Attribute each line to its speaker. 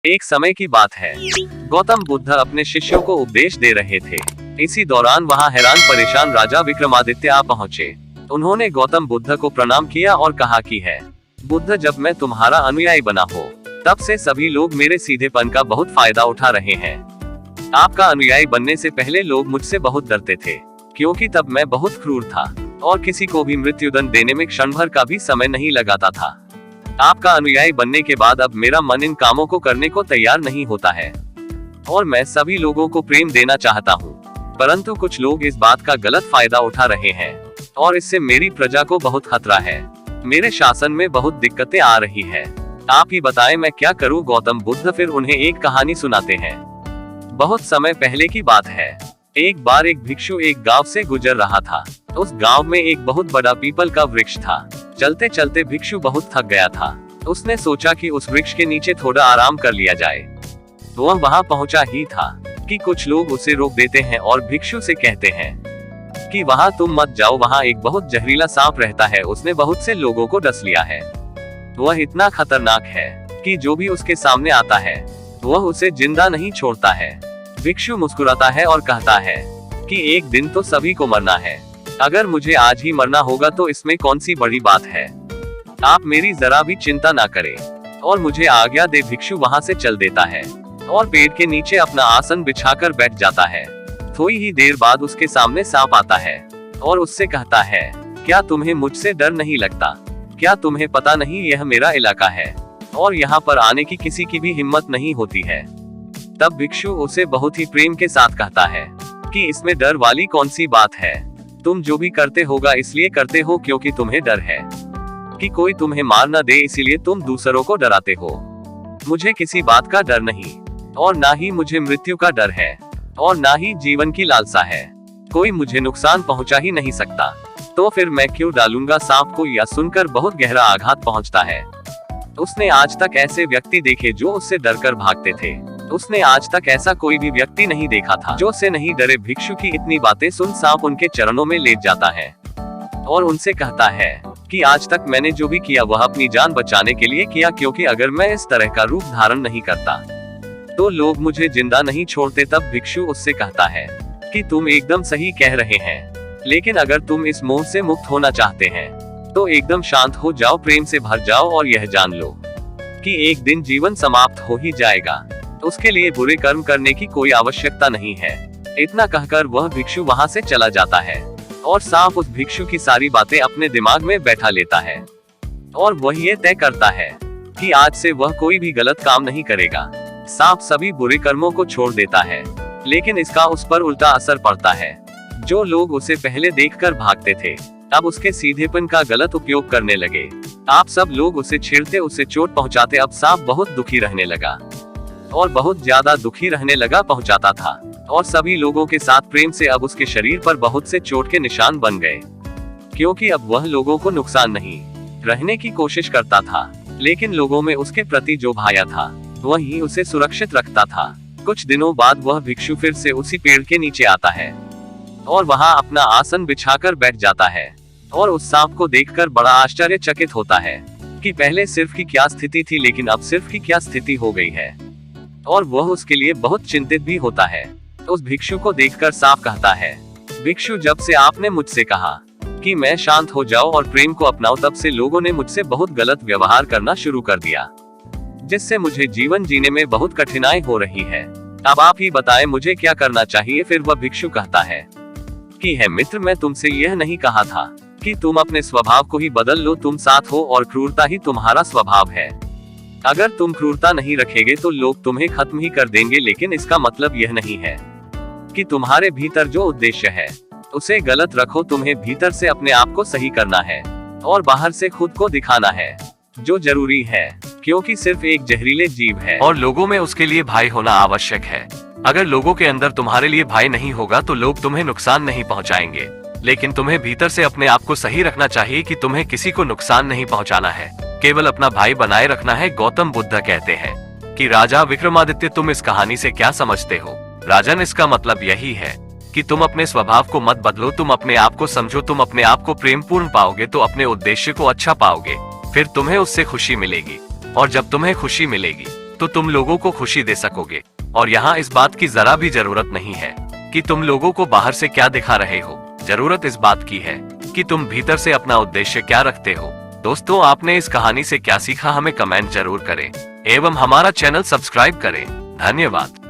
Speaker 1: एक समय की बात है, गौतम बुद्ध अपने शिष्यों को उपदेश दे रहे थे। इसी दौरान वहां हैरान परेशान राजा विक्रमादित्य आ पहुंचे। उन्होंने गौतम बुद्ध को प्रणाम किया और कहा कि है बुद्ध, जब मैं तुम्हारा अनुयायी बना हो तब से सभी लोग मेरे सीधेपन का बहुत फायदा उठा रहे हैं। आपका अनुयायी बनने से पहले लोग मुझसे बहुत डरते थे, क्योंकि तब मैं बहुत क्रूर था और किसी को भी मृत्युदंड देने में क्षण भर का भी समय नहीं लगाता था। आपका अनुयायी बनने के बाद अब मेरा मन इन कामों को करने को तैयार नहीं होता है और मैं सभी लोगों को प्रेम देना चाहता हूँ, परंतु कुछ लोग इस बात का गलत फायदा उठा रहे हैं और इससे मेरी प्रजा को बहुत खतरा है। मेरे शासन में बहुत दिक्कतें आ रही है। आप ही बताएं मैं क्या करूं। गौतम बुद्ध फिर उन्हें एक कहानी सुनाते हैं। बहुत समय पहले की बात है। एक बार एक भिक्षु एक गांव से गुजर रहा था। उस गांव में एक बहुत बड़ा पीपल का वृक्ष था। चलते चलते भिक्षु बहुत थक गया था। उसने सोचा कि उस वृक्ष के नीचे थोड़ा आराम कर लिया जाए। वह वहां पहुंचा ही था कि कुछ लोग उसे रोक देते हैं और भिक्षु से कहते हैं कि वहां तुम मत जाओ, वहां एक बहुत जहरीला सांप रहता है, उसने बहुत से लोगों को डस लिया है। वह इतना खतरनाक है कि जो भी उसके सामने आता है वह उसे जिंदा नहीं छोड़ता है। भिक्षु मुस्कुराता है और कहता है कि एक दिन तो सभी को मरना है, अगर मुझे आज ही मरना होगा तो इसमें कौन सी बड़ी बात है। आप मेरी जरा भी चिंता ना करें और मुझे आज्ञा दे। भिक्षु वहां से चल देता है और पेड़ के नीचे अपना आसन बिछाकर बैठ जाता है। थोड़ी ही देर बाद उसके सामने सांप आता है और उससे कहता है, क्या तुम्हें मुझसे डर नहीं लगता? क्या तुम्हें पता नहीं यह मेरा इलाका है और यहाँ पर आने की किसी की भी हिम्मत नहीं होती है। तब भिक्षु उसे बहुत ही प्रेम के साथ कहता है कि इसमें डर वाली कौन सी बात है। तुम जो भी करते होगा इसलिए करते हो क्योंकि तुम्हें डर है कि कोई तुम्हें मार न दे, इसीलिए तुम दूसरों को डराते हो। मुझे किसी बात का डर नहीं और ना ही मुझे मृत्यु का डर है और ना ही जीवन की लालसा है। कोई मुझे नुकसान पहुंचा ही नहीं सकता, तो फिर मैं क्यों डालूंगा सांप को। यह सुनकर बहुत गहरा आघात पहुंचता है। उसने आज तक ऐसे व्यक्ति देखे जो उससे डरकर भागते थे। उसने आज तक ऐसा कोई भी व्यक्ति नहीं देखा था जो उससे नहीं डरे। भिक्षु की इतनी बातें सुन सांप उनके चरणों में लेट जाता है और उनसे कहता है कि आज तक मैंने जो भी किया वह अपनी जान बचाने के लिए किया, क्योंकि अगर मैं इस तरह का रूप धारण नहीं करता तो लोग मुझे जिंदा नहीं छोड़ते। तब भिक्षु उससे कहता है कि तुम एकदम सही कह रहे हैं, लेकिन अगर तुम इस मोह से मुक्त होना चाहते हैं तो एकदम शांत हो जाओ, प्रेम से भर जाओ और यह जान लो कि एक दिन जीवन समाप्त हो ही जाएगा। उसके लिए बुरे कर्म करने की कोई आवश्यकता नहीं है। इतना कहकर वह भिक्षु वहां से चला जाता है और सांप उस भिक्षु की सारी बातें अपने दिमाग में बैठा लेता है और वह ये तय करता है कि आज से वह कोई भी गलत काम नहीं करेगा। सांप सभी बुरे कर्मों को छोड़ देता है, लेकिन इसका उस पर उल्टा असर पड़ता है। जो लोग उसे पहले देखकर भागते थे अब उसके सीधेपन का गलत उपयोग करने लगे। आप सब लोग उसे छेड़ते, उसे चोट पहुंचाते। अब सांप बहुत दुखी रहने लगा और बहुत ज्यादा दुखी रहने लगा पहुंचाता था और सभी लोगों के साथ प्रेम से अब उसके शरीर पर बहुत से चोट के निशान बन गए, क्योंकि अब वह लोगों को नुकसान नहीं रहने की कोशिश करता था, लेकिन लोगों में उसके प्रति जो भाया था वही उसे सुरक्षित रखता था। कुछ दिनों बाद वह भिक्षु फिर से उसी पेड़ के नीचे आता है और वहां अपना आसन बिछाकर बैठ जाता है और उस सांप को देखकर बड़ा आश्चर्यचकित होता है कि पहले सिर्फ की क्या स्थिति थी, लेकिन अब सिर्फ की क्या स्थिति हो गई है और वह उसके लिए बहुत चिंतित भी होता है। उस भिक्षु को देखकर सांप कहता है, भिक्षु, जब से आपने मुझसे कहा कि मैं शांत हो जाऊं और प्रेम को अपनाऊं, तब से लोगों ने मुझसे बहुत गलत व्यवहार करना शुरू कर दिया, जिससे मुझे जीवन जीने में बहुत कठिनाई हो रही है। अब आप ही बताएं मुझे क्या करना चाहिए। फिर वह भिक्षु कहता है कि है मित्र, मैं तुमसे यह नहीं कहा था कि तुम अपने स्वभाव को ही बदल लो। तुम साथ हो और क्रूरता ही तुम्हारा स्वभाव है। अगर तुम क्रूरता नहीं रखेगे तो लोग तुम्हें खत्म ही कर देंगे, लेकिन इसका मतलब यह नहीं है कि तुम्हारे भीतर जो उद्देश्य है उसे गलत रखो। तुम्हें भीतर से अपने आप को सही करना है और बाहर से खुद को दिखाना है जो जरूरी है, क्योंकि सिर्फ एक जहरीले जीव है और लोगों में उसके लिए भाई होना आवश्यक है। अगर लोगों के अंदर तुम्हारे लिए भाई नहीं होगा तो लोग तुम्हें नुकसान नहीं पहुंचाएंगे, लेकिन तुम्हें भीतर से अपने आप को सही रखना चाहिए कि तुम्हें किसी को नुकसान नहीं पहुंचाना है, केवल अपना भाई बनाए रखना है। गौतम बुद्ध कहते हैं कि राजा विक्रमादित्य, तुम इस कहानी से क्या समझते हो? राजन, इसका मतलब यही है कि तुम अपने स्वभाव को मत बदलो, तुम अपने आप को समझो। तुम अपने आप को प्रेम पूर्ण पाओगे तो अपने उद्देश्य को अच्छा पाओगे, फिर तुम्हें उससे खुशी मिलेगी और जब तुम्हें खुशी मिलेगी तो तुम लोगों को खुशी दे सकोगे। और यहाँ इस बात की जरा भी जरूरत नहीं है कि तुम लोगों को बाहर से क्या दिखा रहे हो, जरूरत इस बात की है कि तुम भीतर से अपना उद्देश्य क्या रखते हो। दोस्तों, आपने इस कहानी से क्या सीखा हमें कमेंट जरूर करें एवं हमारा चैनल सब्सक्राइब करें। धन्यवाद।